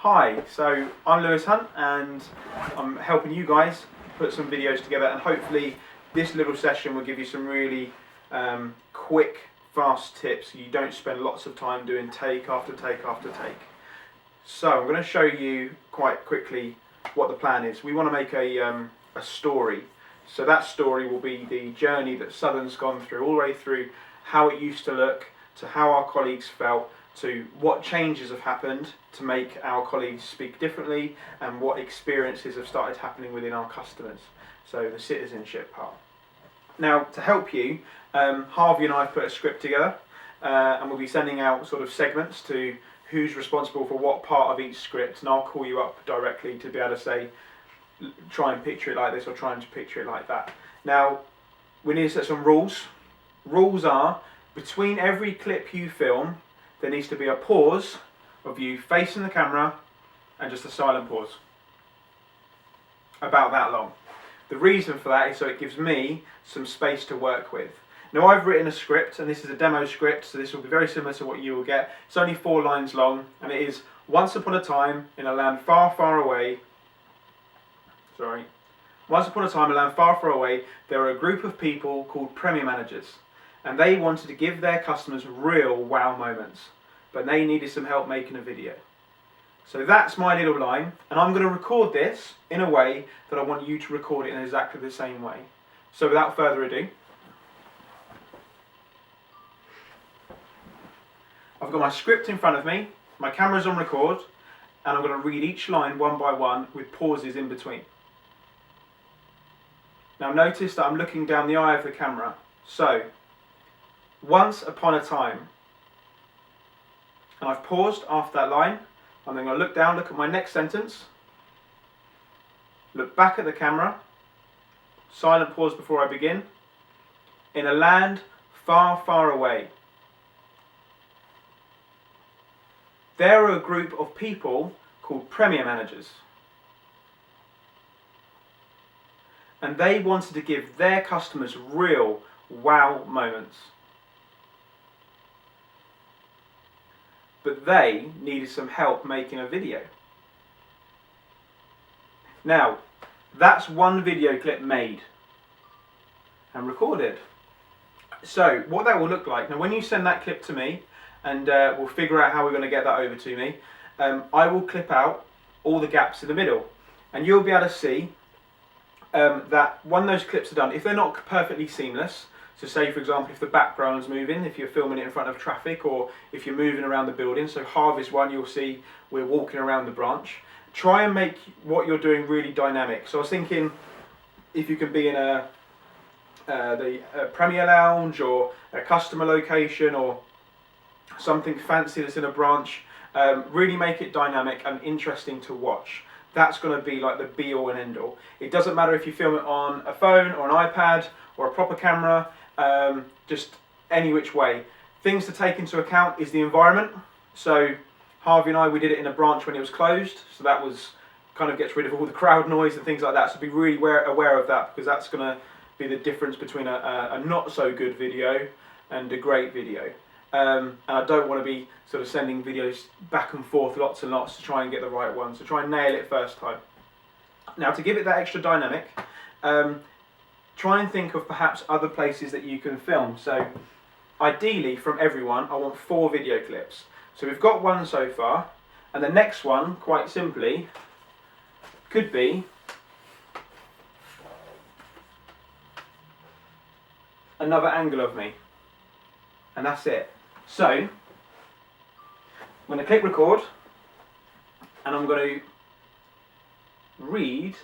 Hi, so I'm Lewis Hunt and I'm helping you guys put some videos together, and hopefully this little session will give you some really quick, fast tips so you don't spend lots of time doing take after take after take. So I'm going to show you quite quickly what the plan is. We want to make a story. So that story will be the journey that Southern's gone through, all the way through how it used to look, to how our colleagues felt, to what changes have happened to make our colleagues speak differently, and what experiences have started happening within our customers. So the citizenship part. Now, to help you, Harvey and I have put a script together, and we'll be sending out sort of segments to who's responsible for what part of each script, and I'll call you up directly to be able to say, try and picture it like this or try and picture it like that. Now, we need to set some rules. Rules are, between every clip you film, there needs to be a pause of you facing the camera and just a silent pause. About that long. The reason for that is so it gives me some space to work with. Now, I've written a script, and this is a demo script, so this will be very similar to what you will get. It's only 4 lines long, and it is: once upon a time in a land far, far away. Once upon a time in a land far, far away, there were a group of people called Premier Managers, and they wanted to give their customers real wow moments, but they needed some help making a video. So that's my little line, and I'm going to record this in a way that I want you to record it in exactly the same way. So without further ado, I've got my script in front of me, my camera's on record, and I'm going to read each line one by one with pauses in between. Now notice that I'm looking down the eye of the camera. So, once upon a time. And I've paused after that line. I'm then going to look down, look at my next sentence. Look back at the camera. Silent pause before I begin. In a land far, far away, there are a group of people called Premier Managers. And they wanted to give their customers real wow moments. But they needed some help making a video. Now, that's one video clip made and recorded. So, what that will look like, now when you send that clip to me, and we'll figure out how we're going to get that over to me, I will clip out all the gaps in the middle, and you'll be able to see that when those clips are done, if they're not perfectly seamless, so say for example if the background's moving, if you're filming it in front of traffic, or if you're moving around the building, so Harvey's one, you'll see we're walking around the branch, try and make what you're doing really dynamic. So I was thinking if you can be in a Premier Lounge or a customer location or something fancy that's in a branch, really make it dynamic and interesting to watch. That's going to be like the be all and end all. It doesn't matter if you film it on a phone or an iPad or a proper camera, just any which way. Things to take into account is the environment. So Harvey and I, we did it in a branch when it was closed, so that was kind of gets rid of all the crowd noise and things like that, so be really aware of that, because that's going to be the difference between a not so good video and a great video. And I don't want to be sort of sending videos back and forth lots and lots to try and get the right one, so try and nail it first time. Now, to give it that extra dynamic, try and think of perhaps other places that you can film. So ideally from everyone I want 4 video clips. So we've got one so far, and the next one, quite simply, could be another angle of me, and that's it. So I'm going to click record, and I'm going to read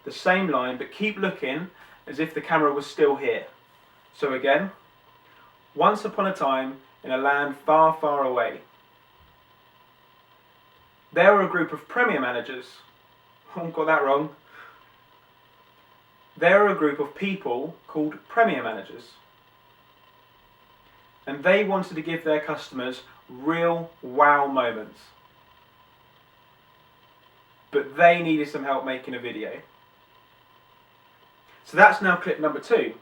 the same line but keep looking as if the camera was still here. So again, once upon a time in a land far, far away, there were a group of Premier Managers. Oh, got that wrong. There are a group of people called Premier Managers, and they wanted to give their customers real wow moments, but they needed some help making a video. So that's now clip number 2,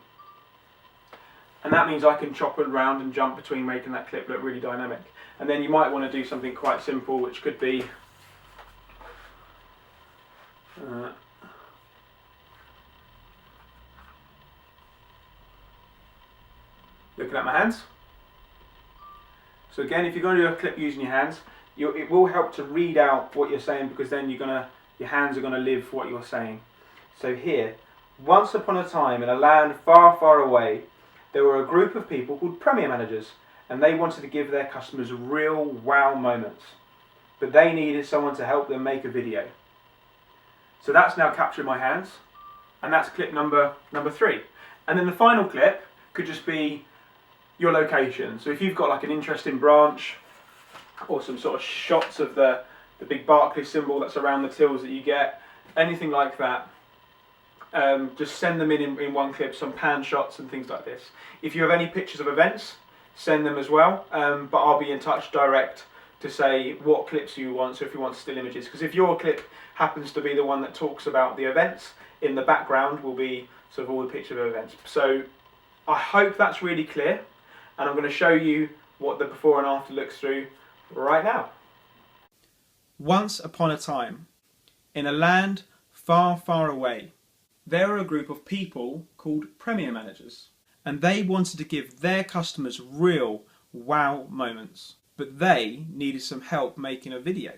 and that means I can chop around and jump between making that clip look really dynamic. And then you might want to do something quite simple, which could be Looking at my hands. So again, if you're going to do a clip using your hands, it will help to read out what you're saying, because then your hands are going to live what you're saying. So here, once upon a time in a land far, far away, there were a group of people called Premier Managers, and they wanted to give their customers real wow moments. But they needed someone to help them make a video. So that's now captured my hands, and that's clip number 3. And then the final clip could just be your location. So if you've got like an interesting branch, or some sort of shots of the big Barclays symbol that's around the tills that you get, anything like that, just send them in one clip, some pan shots and things like this. If you have any pictures of events, send them as well, but I'll be in touch direct to say what clips you want, so if you want still images, because if your clip happens to be the one that talks about the events, in the background will be sort of all the pictures of events. So I hope that's really clear, and I'm going to show you what the before and after looks through right now. Once upon a time, in a land far, far away, there were a group of people called Premier Managers, and they wanted to give their customers real wow moments, but they needed some help making a video.